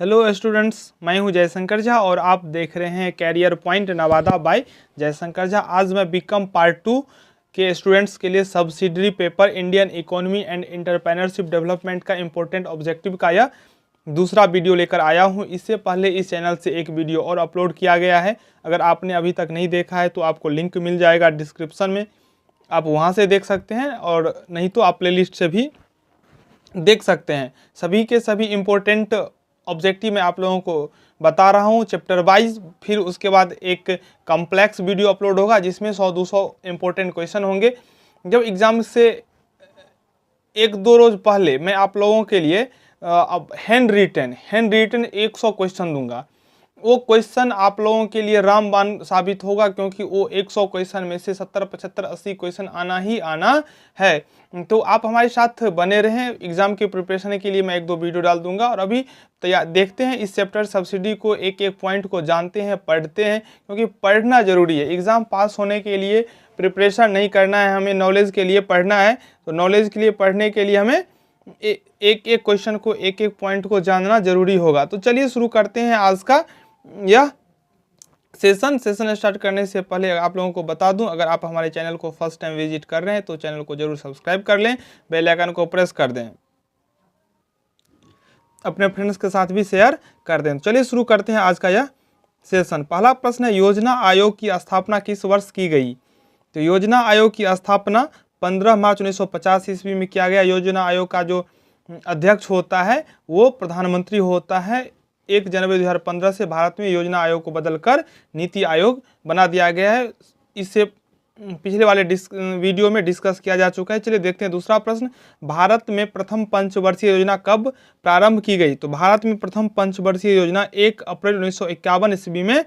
Hello students, मैं हूं जयशंकर झा और आप देख रहे हैं career point Nawada by Jaishankar Jha. आज मैं बीकॉम पार्ट 2 के स्टूडेंट्स के लिए subsidiary paper Indian economy and entrepreneurship development का इम्पोर्टेंट ऑब्जेक्टिव का यह दूसरा वीडियो लेकर आया हूं। इससे पहले इस चैनल से एक वीडियो और अपलोड किया गया है। अगर आपने अभी तक नहीं देखा है तो आपको लिंक मिल जाएगा डिस्क्रिप्शन में, आप वहां से देख सकते हैं, और नहीं तो आप प्लेलिस्ट से भी देख सकते हैं। सभी के सभी इम्पोर्टेंट ऑब्जेक्टिव मैं आप लोगों को बता रहा हूँ चैप्टर वाइज। फिर उसके बाद एक कॉम्प्लेक्स वीडियो अपलोड होगा जिसमें 100-200 इम्पोर्टेंट क्वेश्चन होंगे। जब एग्जाम से एक दो रोज पहले मैं आप लोगों के लिए अब हैंड रिटन 100 क्वेश्चन दूंगा। वो क्वेश्चन आप लोगों के लिए रामबाण साबित होगा, क्योंकि वो 100 क्वेश्चन में से 70, 75, 80 क्वेश्चन आना ही आना है। तो आप हमारे साथ बने रहें। एग्जाम के प्रिपरेशन के लिए मैं एक दो वीडियो डाल दूंगा। और अभी देखते हैं इस चैप्टर सब्सिडी को, एक एक पॉइंट को जानते हैं, पढ़ते हैं, क्योंकि पढ़ना जरूरी है। एग्जाम पास होने के लिए प्रिपरेशन नहीं करना है, हमें नॉलेज के लिए पढ़ना है। तो नॉलेज के लिए पढ़ने के लिए हमें एक एक क्वेश्चन को, एक एक पॉइंट को जानना जरूरी होगा। तो चलिए शुरू करते हैं आज का यह सेशन स्टार्ट करने से पहले आप लोगों को बता दूं, अगर आप हमारे चैनल को फर्स्ट टाइम विजिट कर रहे हैं तो चैनल को जरूर सब्सक्राइब कर लें, बेल आइकन को प्रेस कर दें, अपने फ्रेंड्स के साथ भी शेयर कर दें। चलिए शुरू करते हैं आज का यह सेशन। पहला प्रश्न है, योजना आयोग की स्थापना किस वर्ष की गई? तो योजना आयोग की स्थापना 15 मार्च 1950 ईस्वी में किया गया। योजना आयोग का जो अध्यक्ष होता है वो प्रधानमंत्री होता है। 1 जनवरी 2015 से भारत में योजना आयोग को बदलकर नीति आयोग बना दिया गया है। इससे पिछले वाले वीडियो में डिस्कस किया जा चुका है। चलिए देखते हैं दूसरा प्रश्न, भारत में प्रथम पंचवर्षीय योजना कब प्रारंभ की गई? तो भारत में प्रथम पंचवर्षीय योजना 1 अप्रैल 1951 ईस्वी में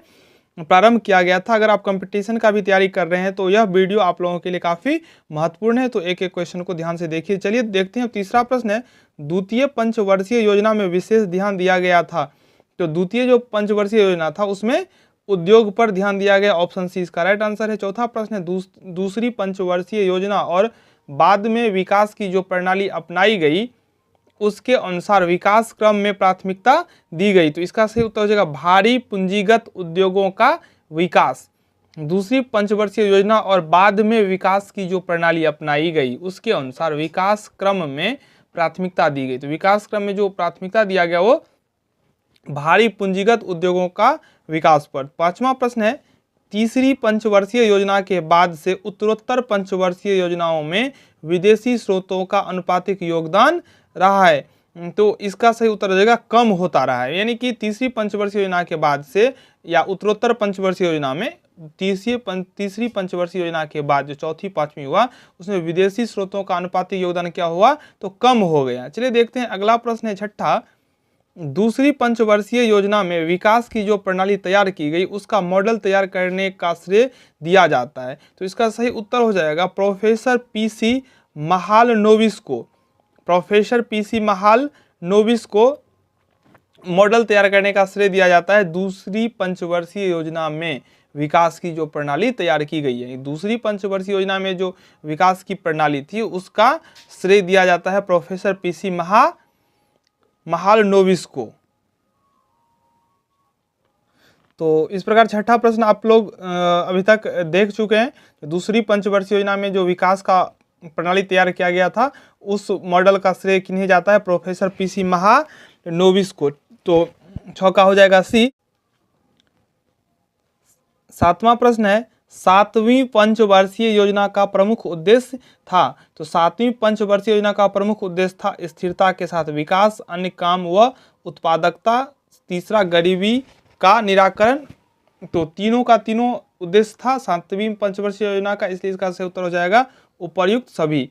प्रारंभ किया गया था। अगर आप कंपटीशन का भी तैयारी कर रहे हैं तो यह वीडियो आप लोगों के लिए काफ़ी महत्वपूर्ण है, तो एक एक क्वेश्चन को ध्यान से देखिए। चलिए देखते हैं तीसरा प्रश्न है, द्वितीय पंचवर्षीय योजना में विशेष ध्यान दिया गया था। तो द्वितीय जो पंचवर्षीय योजना था उसमें उद्योग पर ध्यान दिया गया। ऑप्शन सी इसका राइट आंसर है। चौथा प्रश्न है, दूसरी पंचवर्षीय योजना और बाद में विकास की जो प्रणाली अपनाई गई उसके अनुसार विकास क्रम में प्राथमिकता दी गई। तो इसका सही उत्तर हो जाएगा भारी पूंजीगत उद्योगों का विकास। दूसरी पंचवर्षीय योजना और बाद में विकास की जो प्रणाली अपनाई गई उसके अनुसार विकास क्रम में प्राथमिकता दी गई। तो विकास क्रम में जो प्राथमिकता दिया गया वो भारी पूंजीगत उद्योगों का विकास पर। पांचवा प्रश्न है, तीसरी पंचवर्षीय योजना के बाद से उत्तरोत्तर पंचवर्षीय योजनाओं में विदेशी स्रोतों का अनुपातिक योगदान रहा है। तो इसका सही उत्तर हो जाएगा कम होता रहा है। यानी कि तीसरी पंचवर्षीय योजना के बाद से या उत्तरोत्तर पंचवर्षीय योजना में तीसरी पंचवर्षीय योजना के बाद जो चौथी पांचवी हुआ उसमें विदेशी स्रोतों का अनुपातिक योगदान क्या हुआ? तो कम हो गया। चलिए देखते हैं अगला प्रश्न है छठा, दूसरी पंचवर्षीय योजना में विकास की जो प्रणाली तैयार की गई उसका मॉडल तैयार करने का श्रेय दिया जाता है। तो इसका सही उत्तर हो जाएगा प्रोफेसर पीसी महालनोबिस को। प्रोफेसर पीसी महालनोबिस को मॉडल तैयार करने का श्रेय दिया जाता है। दूसरी पंचवर्षीय योजना में विकास की जो प्रणाली तैयार की गई है, दूसरी पंचवर्षीय योजना में जो विकास की प्रणाली थी उसका श्रेय दिया जाता है प्रोफेसर पीसी महालनोबिस को। तो इस प्रकार छठा प्रश्न आप लोग अभी तक देख चुके हैं। दूसरी पंचवर्षीय योजना में जो विकास का प्रणाली तैयार किया गया था उस मॉडल का श्रेय किन्हें जाता है? प्रोफेसर पीसी महालनोबिस को। तो छक्का हो जाएगा सी। सातवां प्रश्न है, सातवीं पंचवर्षीय योजना का प्रमुख उद्देश्य था। तो सातवीं पंचवर्षीय योजना का प्रमुख उद्देश्य था स्थिरता के साथ विकास, अन्य काम व उत्पादकता, तीसरा गरीबी का निराकरण। तो तीनों का तीनों उद्देश्य था सातवीं पंचवर्षीय योजना का, इसलिए इसका सही उत्तर हो जाएगा उपर्युक्त सभी।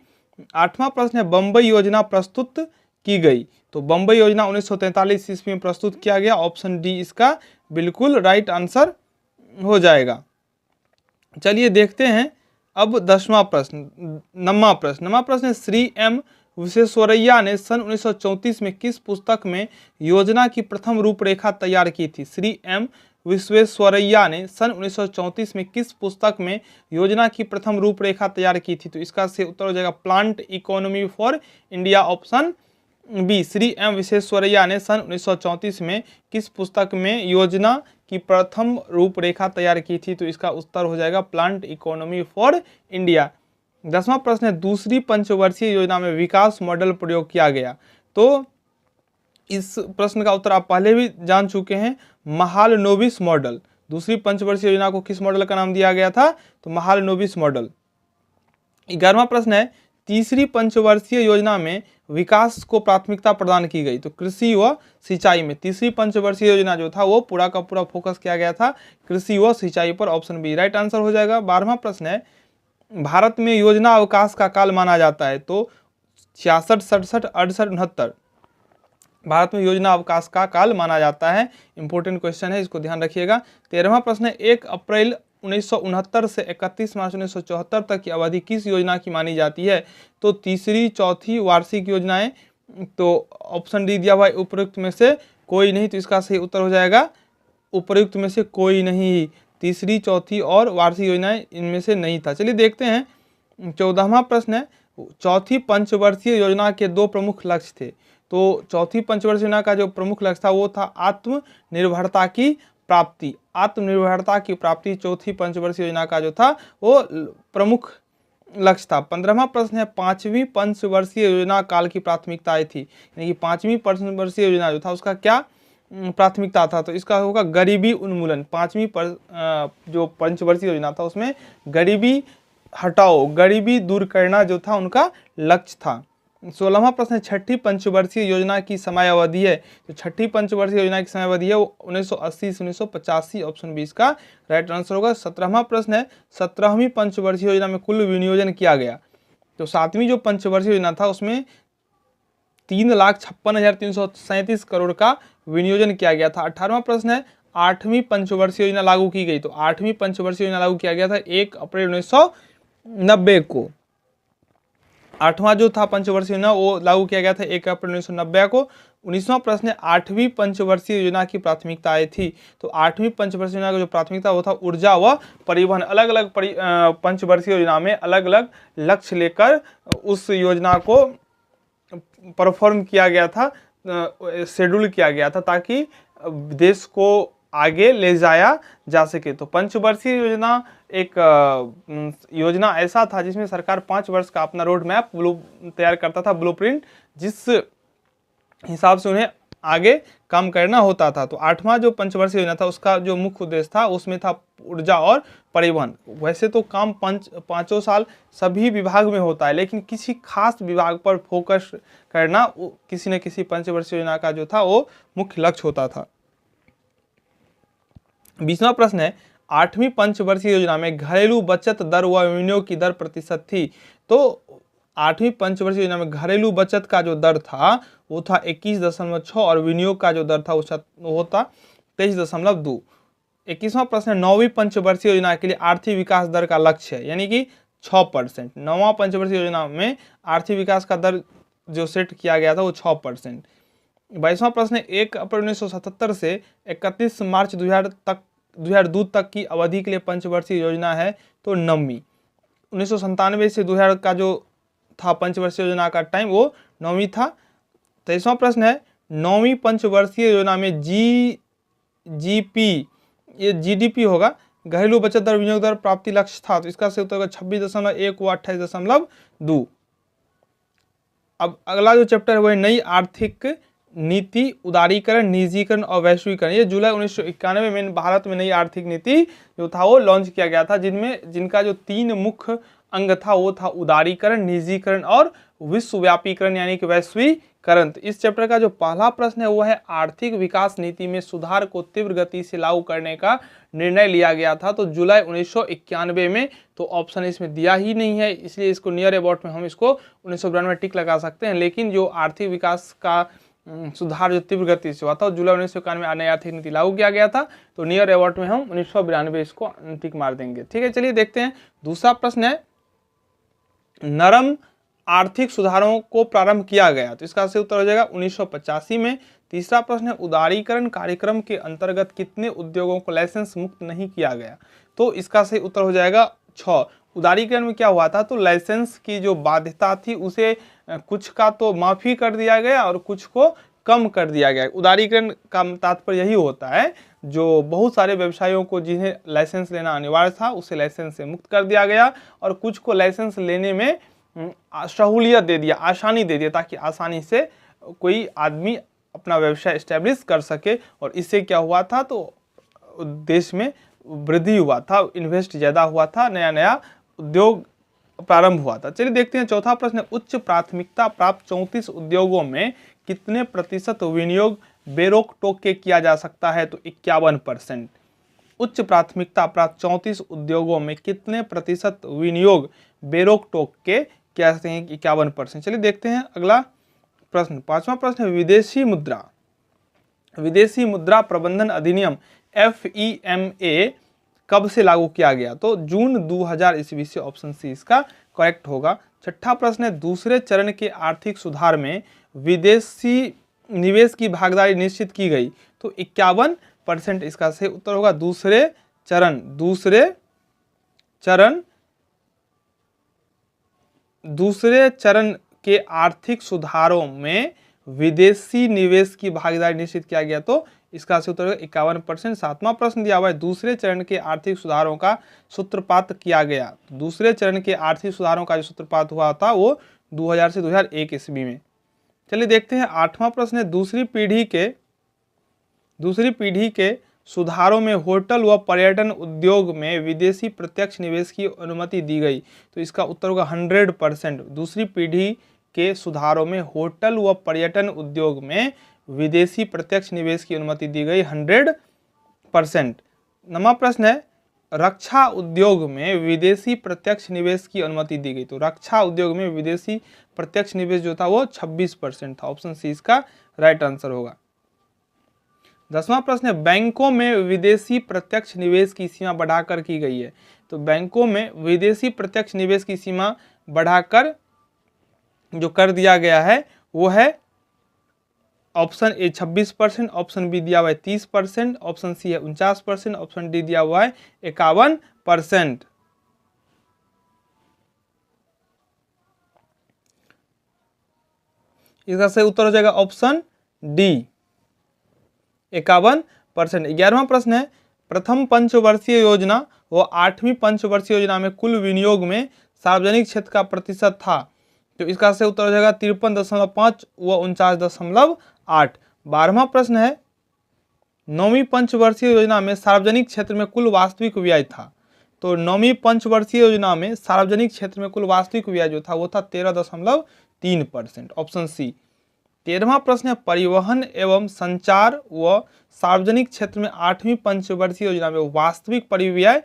आठवां प्रश्न है, बम्बई योजना प्रस्तुत की गई। तो बम्बई योजना 1943 ईस्वी में प्रस्तुत किया गया। ऑप्शन डी इसका बिल्कुल राइट आंसर हो जाएगा। चलिए देखते हैं अब नौवां प्रश्न है, श्री एम विश्वेश्वरैया ने सन 1934 में किस पुस्तक में योजना की प्रथम रूपरेखा तैयार की थी? श्री एम विश्वेश्वरैया ने सन 1934 में किस पुस्तक में योजना की प्रथम रूपरेखा तैयार की थी? तो इसका सही उत्तर हो जाएगा plant economy for India. Option B, Shri M Visvesvaraya ने सन 1934 में किस पुस्तक में योजना की प्रथम रूपरेखा तैयार की थी? तो इसका उत्तर हो जाएगा प्लांट इकोनॉमी फॉर इंडिया। 10वां प्रश्न है, दूसरी पंचवर्षीय योजना में विकास मॉडल प्रयोग किया गया। तो इस प्रश्न का उत्तर आप पहले भी जान चुके हैं, महालनोबिस मॉडल। दूसरी पंचवर्षीय योजना को किस मॉडल का नाम दिया गया था? तो महालनोबिस मॉडल। 11वां प्रश्न है, तीसरी पंचवर्षीय योजना में विकास को प्राथमिकता प्रदान की गई। तो कृषि व सिंचाई में तीसरी पंचवर्षीय योजना जो था वो पूरा का पूरा फोकस किया गया था कृषि व सिंचाई पर। ऑप्शन बी राइट आंसर हो जाएगा। 12वां प्रश्न है, भारत में योजना अवकाश का काल माना जाता है। तो 66, 67, 68, 69 भारत में योजना अवकाश का काल माना जाता है। इंपॉर्टेंट क्वेश्चन है, इसको ध्यान रखिएगा। 13वां प्रश्न है, 1 अप्रैल 1969 से 31 मार्च 1974 तक की अवधि किस योजना की मानी जाती है? तो तीसरी, चौथी वार्षिक योजनाएं। तो ऑप्शन डी दिया हुआ है उपयुक्त में से कोई नहीं। तो इसका सही उत्तर हो जाएगा उपयुक्त में से कोई नहीं। तीसरी, चौथी और वार्षिक योजनाएं इनमें से नहीं था। चलिए देखते हैं 14वां प्रश्न है, चौथी पंचवर्षीय योजना के 2 प्रमुख लक्ष्य थे। तो चौथी पंचवर्षीय योजना का जो प्रमुख लक्ष्य था वो था आत्मनिर्भरता की प्राप्ति। आत्मनिर्भरता की प्राप्ति चौथी पंचवर्षीय योजना का जो था वो प्रमुख लक्ष्य था। 15वां प्रश्न है, 5वीं पंचवर्षीय योजना काल की प्राथमिकताएं थी, यानी कि 5वीं पंचवर्षीय योजना जो था उसका क्या प्राथमिकता था? तो इसका होगा गरीबी उन्मूलन। 5वीं जो पंचवर्षीय योजना था उसमें गरीबी हटाओ, गरीबी दूर करना जो था उनका लक्ष्य था। 16वां प्रश्न है, छठी पंचवर्षीय योजना की समयावधि है। तो छठी पंचवर्षीय योजना की समयावधि है वो 1980 से 1985। ऑप्शन 20 का राइट आंसर होगा। 17वां प्रश्न है, 17वीं पंचवर्षीय योजना में कुल विनियोजन किया गया। तो 7वीं जो पंचवर्षीय योजना था उसमें 3,56,337 करोड़ का विनियोजन किया गया था। 18वां प्रश्न है, 8वीं पंचवर्षीय योजना लागू की गई। तो 8वीं पंचवर्षीय योजना लागू किया गया था 1 अप्रैल 1990 को। 8वां जो था पंचवर्षीय योजना वो लागू किया गया था 1 अप्रैल 1990 को। 19वां प्रश्न है, 8वीं पंचवर्षीय योजना की प्राथमिकताएं थी। तो 8वीं पंचवर्षीय योजना का जो प्राथमिकता वो था ऊर्जा व परिवहन। अलग अलग पंचवर्षीय योजना में अलग अलग लक्ष्य लेकर उस योजना को परफॉर्म किया गया था, शेड्यूल किया गया था ताकि देश को आगे ले जाया जा सके। तो पंचवर्षीय योजना एक योजना ऐसा था जिसमें सरकार 5 वर्ष का अपना रोड मैप तैयार करता था, ब्लूप्रिंट, जिस हिसाब से उन्हें आगे काम करना होता था। तो 8वां जो पंचवर्षीय योजना था उसका जो मुख्य उद्देश्य था उसमें था ऊर्जा और परिवहन। वैसे तो काम 5 साल सभी विभाग में होता है, लेकिन किसी खास विभाग पर फोकस करना किसी न किसी पंचवर्षीय योजना का जो था वो मुख्य लक्ष्य होता था। 20वां प्रश्न है, 8वीं पंचवर्षीय योजना में घरेलू बचत दर व विनियोग की दर प्रतिशत थी। तो 8वीं पंचवर्षीय योजना में घरेलू बचत का जो दर था वो था 21.6 और विनियोग का जो दर था वो था 23.2। 21वां प्रश्न है, 9वीं पंचवर्षीय योजना के लिए आर्थिक विकास दर का लक्ष्य है, यानी कि 6%। 9वां पंचवर्षीय योजना में आर्थिक विकास का दर जो सेट किया गया था वो 6%। 22वां प्रश्न है, 1 अप्रैल 1977 से 31 मार्च 2002 तक की अवधि के लिए पंचवर्षीय योजना है। तो 9वीं। 1997 से 2000 का जो था पंचवर्षीय योजना का टाइम वो 9वीं था। 23वां प्रश्न है, 9वीं पंचवर्षीय योजना में जीडीपी होगा, घरेलू बचत दर विनियोग दर प्राप्ति लक्ष्य था। तो इसका सही उत्तर होगा 26.1 व 28.2। अब अगला जो चैप्टर है वह नई आर्थिक नीति, उदारीकरण, निजीकरण और वैश्वीकरण। ये जुलाई 1991 में भारत में नई आर्थिक नीति जो था वो लॉन्च किया गया था, जिनका जो 3 मुख्य अंग था वो था उदारीकरण, निजीकरण और विश्वव्यापीकरण यानी कि वैश्वीकरण। इस चैप्टर का जो पहला प्रश्न है वो है आर्थिक विकास नीति में सुधार को तीव्र गति से लागू करने का निर्णय लिया गया था। तो जुलाई 1991 में। तो ऑप्शन इसमें दिया ही नहीं है, इसलिए इसको नियर अबाउट में हम इसको 1992 टिक लगा सकते हैं। लेकिन जो आर्थिक विकास का सुधार जो तीव्र गति से हुआ था जुलाई 1991 में नई आर्थिक नीति लागू किया गया था। तो नियर अबाउट में हम 1992 इसको टिक मार देंगे। ठीक है, चलिए देखते हैं। दूसरा प्रश्न है, नरम आर्थिक सुधारों को प्रारंभ किया गया। तो इसका सही उत्तर हो जाएगा 1985 में। तीसरा प्रश्न है, उदारीकरण कार्यक्रम के अंतर्गत कितने उद्योगों को लाइसेंस मुक्त नहीं किया गया। तो इसका सही उत्तर हो जाएगा 6। उदारीकरण में क्या हुआ था, तो लाइसेंस की जो बाध्यता थी उसे कुछ का तो माफी कर दिया गया और कुछ को कम कर दिया गया। उदारीकरण का तात्पर्य यही होता है, जो बहुत सारे व्यवसायों को जिन्हें लाइसेंस लेना अनिवार्य था उसे लाइसेंस से मुक्त कर दिया गया और कुछ को लाइसेंस लेने में सहूलियत दे दिया, आसानी दे दिया, ताकि आसानी से कोई आदमी अपना व्यवसाय एस्टेब्लिश कर सके। और इससे क्या हुआ था, तो देश में वृद्धि हुआ था, इन्वेस्ट ज़्यादा हुआ था, नया नया उद्योग प्रारंभ हुआ था। चलिए देखते हैं चौथा प्रश्न, उच्च प्राथमिकता प्राप्त 34 उद्योगों में कितने प्रतिशत विनियोग बेरोक टोक के किया जा सकता है, तो 51%। उच्च प्राथमिकता प्राप्त 34 उद्योगों में कितने प्रतिशत विनियोग बेरोक टोक के किया सकते हैं, 51%। चलिए देखते हैं अगला प्रश्न, पांचवा प्रश्न है विदेशी मुद्रा प्रबंधन अधिनियम FEMA कब से लागू किया गया, तो जून 2000 ईस्वी से, ऑप्शन सी इसका करेक्ट होगा। छठा प्रश्न है दूसरे चरण के आर्थिक सुधार में विदेशी निवेश की भागीदारी निश्चित की गई, तो 51% इसका सही उत्तर होगा। दूसरे चरण के आर्थिक सुधारों में विदेशी निवेश की भागीदारी निश्चित किया गया, तो इसका सही उत्तर होगा 51%। सातवां प्रश्न दिया हुआ है दूसरे चरण के आर्थिक सुधारों का सूत्रपात किया गया, दूसरे चरण के आर्थिक सुधारों का जो सूत्रपात हुआ था वो 2000 से 2001 ईस्वी में। चलिए देखते हैं आठवां प्रश्न है दूसरी पीढ़ी के सुधारों में होटल व पर्यटन उद्योग में विदेशी प्रत्यक्ष निवेश की अनुमति दी गई, तो इसका उत्तर होगा 100%। दूसरी पीढ़ी के सुधारों में होटल व पर्यटन उद्योग में विदेशी प्रत्यक्ष निवेश की अनुमति दी गई 100%। नवा प्रश्न है रक्षा उद्योग में विदेशी प्रत्यक्ष निवेश की अनुमति दी गई, तो रक्षा उद्योग में विदेशी प्रत्यक्ष निवेश जो था वो 26% था, ऑप्शन सी इसका राइट आंसर होगा। 10वां प्रश्न है बैंकों में विदेशी प्रत्यक्ष निवेश की सीमा बढ़ाकर की गई है, तो बैंकों में विदेशी प्रत्यक्ष निवेश की सीमा बढ़ाकर जो कर दिया गया है वो है ऑप्शन ए 26%, ऑप्शन बी दिया हुआ है 30%, ऑप्शन सी है 49%, ऑप्शन डी दिया हुआ है 51%। इसका सही उत्तर हो जाएगा ऑप्शन डी 51%। 11वां प्रश्न है प्रथम पंचवर्षीय योजना व 8वीं पंचवर्षीय योजना में कुल विनियोग में सार्वजनिक क्षेत्र का प्रतिशत था, तो इसका सही उत्तर हो जाएगा 53.5 व 49.8। 12वां प्रश्न है 9वीं पंचवर्षीय योजना में सार्वजनिक क्षेत्र में कुल वास्तविक व्यय था, तो 9वीं पंचवर्षीय योजना में सार्वजनिक क्षेत्र में कुल वास्तविक व्यय जो था वो था 13.3%, ऑप्शन सी। 13वां प्रश्न है परिवहन एवं संचार व सार्वजनिक क्षेत्र में 8वीं पंचवर्षीय योजना में वास्तविक परिव्यय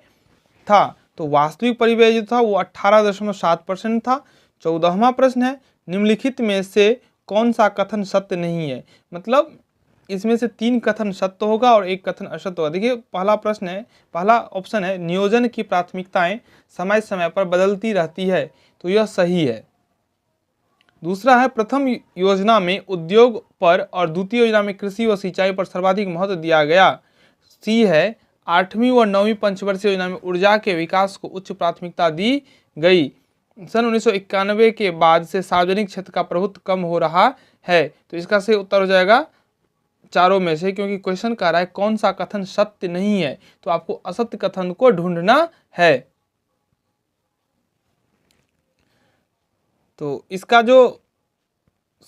था, तो वास्तविक परिव्यय जो था वो 18.7% था। 14वां प्रश्न है निम्नलिखित में से कौन सा कथन सत्य नहीं है, मतलब इसमें से 3 कथन सत्य होगा और 1 कथन असत्य होगा। देखिए पहला ऑप्शन है नियोजन की प्राथमिकताएं समय समय पर बदलती रहती है, तो यह सही है। दूसरा है प्रथम योजना में उद्योग पर और द्वितीय योजना में कृषि व सिंचाई पर सर्वाधिक महत्व दिया गया। सी है 8वीं व 9वीं पंचवर्षीय योजना में ऊर्जा के विकास को उच्च प्राथमिकता दी गई। सन 1991 के बाद से सार्वजनिक क्षेत्र का प्रभुत्व कम हो रहा है, तो इसका सही उत्तर हो जाएगा चारों में से, क्योंकि क्वेश्चन कह रहा है कौन सा कथन सत्य नहीं है, तो आपको असत्य कथन को ढूंढना है। तो इसका जो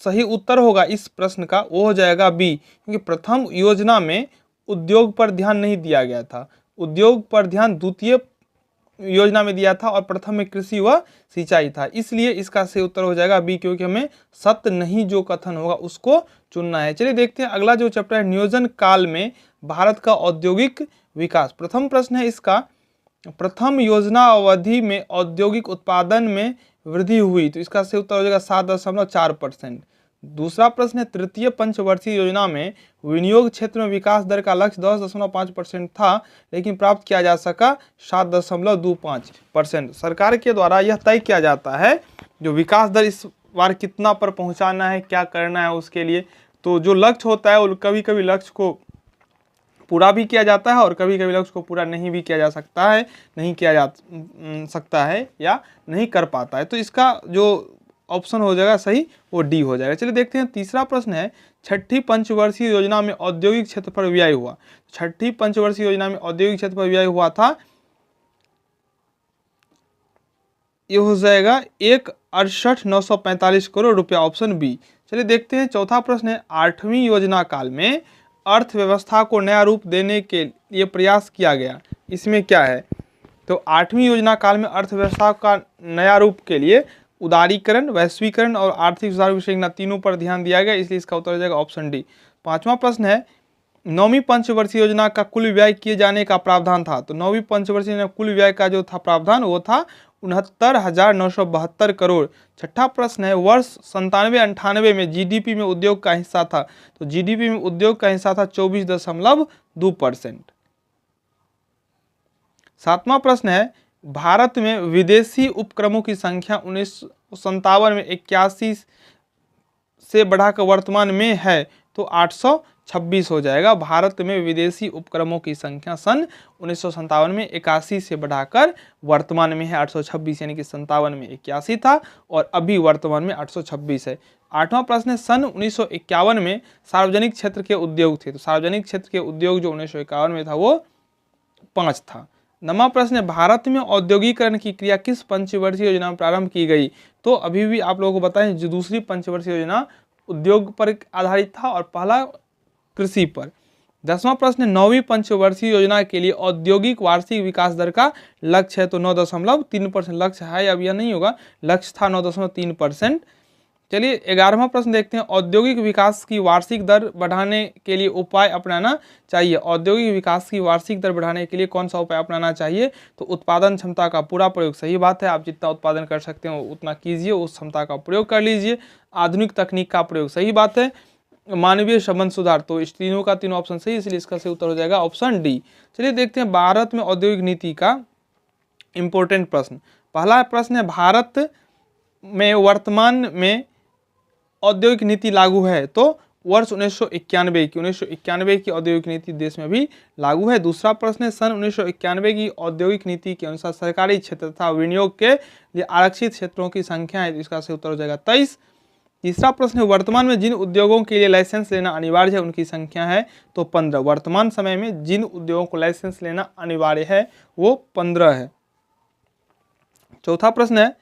सही उत्तर होगा इस प्रश्न का वो हो जाएगा बी, क्योंकि प्रथम योजना में उद्योग पर ध्यान नहीं दिया गया था, उद्योग पर ध्यान द्वितीय योजना में दिया था और प्रथम में कृषि व सिंचाई था, इसलिए इसका सही उत्तर हो जाएगा बी, क्योंकि हमें सत्य नहीं जो कथन होगा उसको चुनना है। चलिए देखते हैं अगला जो चैप्टर है नियोजन काल में भारत का औद्योगिक विकास। प्रथम प्रश्न है इसका प्रथम योजना अवधि में औद्योगिक उत्पादन में वृद्धि हुई, तो इसका सही उत्तर हो जाएगा 7.4%। दूसरा प्रश्न है तृतीय पंचवर्षीय योजना में विनियोग क्षेत्र में विकास दर का लक्ष्य 10.5% था, लेकिन प्राप्त किया जा सका 7.25%। सरकार के द्वारा यह तय किया जाता है जो विकास दर इस बार कितना पर पहुंचाना है, क्या करना है उसके लिए, तो जो लक्ष्य होता है वो कभी कभी लक्ष्य को पूरा भी किया जाता है और कभी कभी लक्ष्य को पूरा नहीं भी किया जा सकता है, नहीं किया जा सकता है या नहीं कर पाता है। तो इसका जो ऑप्शन हो जाएगा सही वो डी हो जाएगा। चलिए देखते हैं तीसरा प्रश्न है, छठी पंचवर्षीय योजना में औद्योगिक क्षेत्र पर व्यय हुआ। छठी पंचवर्षीय योजना में औद्योगिक क्षेत्र पर व्यय हुआ था, ये हो जाएगा 1,68,945 करोड़ रुपया, ऑप्शन बी। चलिए देखते हैं चौथा प्रश्न है, 8वीं योजना काल में अर्थव्यवस्था को नया रूप देने के लिए प्रयास किया गया, इसमें क्या है? तो 8वीं योजना काल में अर्थव्यवस्था का नया रूप के लिए उदारीकरण, वैश्वीकरण और आर्थिक सुधार विश्लेषण तीनों पर ध्यान दिया गया, इसलिए इसका उत्तर हो जाएगा ऑप्शन डी। पांचवा प्रश्न है, 9वीं पंचवर्षीय योजना का कुल व्यय किए जाने का प्रावधान था। तो 9वीं पंचवर्षीय योजना कुल व्यय का जो था प्रावधान वो था 69,972 करोड़। छठा प्रश्न है, वर्ष 97-98 में जीडीपी में उद्योग का हिस्सा था। तो जीडीपी में उद्योग का हिस्सा था 24.2%। सातवां प्रश्न है, भारत में विदेशी उपक्रमों की संख्या 1957 में 81 से बढ़ाकर वर्तमान में है, तो 826 हो जाएगा। भारत में विदेशी उपक्रमों की संख्या सन 1957 में 81 से बढ़ाकर वर्तमान में है 826, यानी कि 57 में 81 था और अभी वर्तमान में 826 है। आठवां प्रश्न है, सन 1951 में सार्वजनिक क्षेत्र के उद्योग थे। तो सार्वजनिक क्षेत्र के उद्योग जो 1951 में था वो 5 था। नवा प्रश्न है, भारत में औद्योगिकरण की क्रिया किस पंचवर्षीय योजना में प्रारंभ की गई? तो अभी भी आप लोगों को बताएं, जो दूसरी पंचवर्षीय योजना उद्योग पर आधारित था और पहला कृषि पर। 10वां प्रश्न है, 9वीं पंचवर्षीय योजना के लिए औद्योगिक वार्षिक विकास दर का लक्ष्य है। तो 9.3% लक्ष्य है, अब यह नहीं होगा, लक्ष्य था 9.3%। चलिए 11वां प्रश्न देखते हैं, औद्योगिक विकास की वार्षिक दर बढ़ाने के लिए उपाय अपनाना चाहिए। औद्योगिक विकास की वार्षिक दर बढ़ाने के लिए कौन सा उपाय अपनाना चाहिए? तो उत्पादन क्षमता का पूरा प्रयोग, सही बात है, आप जितना उत्पादन कर सकते हो उतना कीजिए, उस क्षमता का प्रयोग कर लीजिए। आधुनिक तकनीक का प्रयोग, सही बात है। मानवीय संबंध सुधार, तो इस तीनों का तीनों ऑप्शन सही, इसलिए इसका सही उत्तर हो जाएगा ऑप्शन डी। चलिए देखते हैं भारत में औद्योगिक नीति का इंपॉर्टेंट प्रश्न। पहला प्रश्न है, भारत में वर्तमान में औद्योगिक नीति लागू है। तो वर्ष 1991 की औद्योगिक नीति देश में भी लागू है। दूसरा प्रश्न है, सन 1991 की औद्योगिक नीति के अनुसार सरकारी क्षेत्र तथा विनियोग के लिए आरक्षित क्षेत्रों की संख्या है, इसका सही उत्तर हो जाएगा 23। तीसरा प्रश्न है, वर्तमान में जिन उद्योगों के लिए लाइसेंस लेना अनिवार्य है उनकी संख्या है, तो 15। वर्तमान समय में जिन उद्योगों को लाइसेंस लेना अनिवार्य है वो 15 है। चौथा प्रश्न है,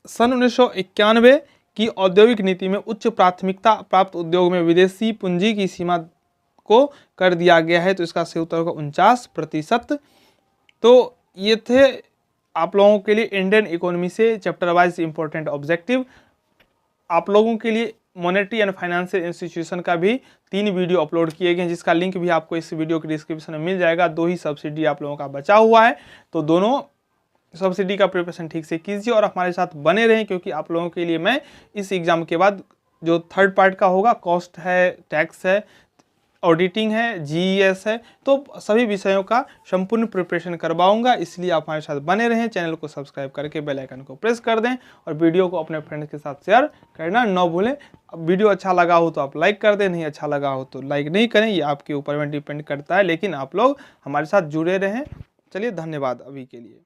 सन 1991 की औद्योगिक नीति में उच्च प्राथमिकता प्राप्त उद्योग में विदेशी पूंजी की सीमा को कर दिया गया है, तो इसका सही उत्तर होगा 49%। तो ये थे आप लोगों के लिए इंडियन इकोनॉमी से चैप्टर वाइज इंपॉर्टेंट ऑब्जेक्टिव। आप लोगों के लिए मॉनेटरी एंड फाइनेंशियल इंस्टीट्यूशन का भी 3 वीडियो अपलोड किए गए हैं, जिसका लिंक भी आपको इस वीडियो के डिस्क्रिप्शन में मिल जाएगा। 2 ही सब्सिडी आप लोगों का बचा हुआ है, तो दोनों सब्सिडी का प्रिपरेशन ठीक से कीजिए और हमारे साथ बने रहें, क्योंकि आप लोगों के लिए मैं इस एग्ज़ाम के बाद जो थर्ड पार्ट का होगा, कॉस्ट है, टैक्स है, ऑडिटिंग है, जीईएस है, तो सभी विषयों का संपूर्ण प्रिपरेशन करवाऊंगा। इसलिए आप हमारे साथ बने रहें, चैनल को सब्सक्राइब करके बेल आइकन को प्रेस कर दें और वीडियो को अपने फ्रेंड्स के साथ शेयर करना न भूलें। वीडियो अच्छा लगा हो तो आप लाइक कर दें, नहीं अच्छा लगा हो तो लाइक नहीं करें, ये आपके ऊपर में डिपेंड करता है, लेकिन आप लोग हमारे साथ जुड़े रहें। चलिए धन्यवाद अभी के लिए।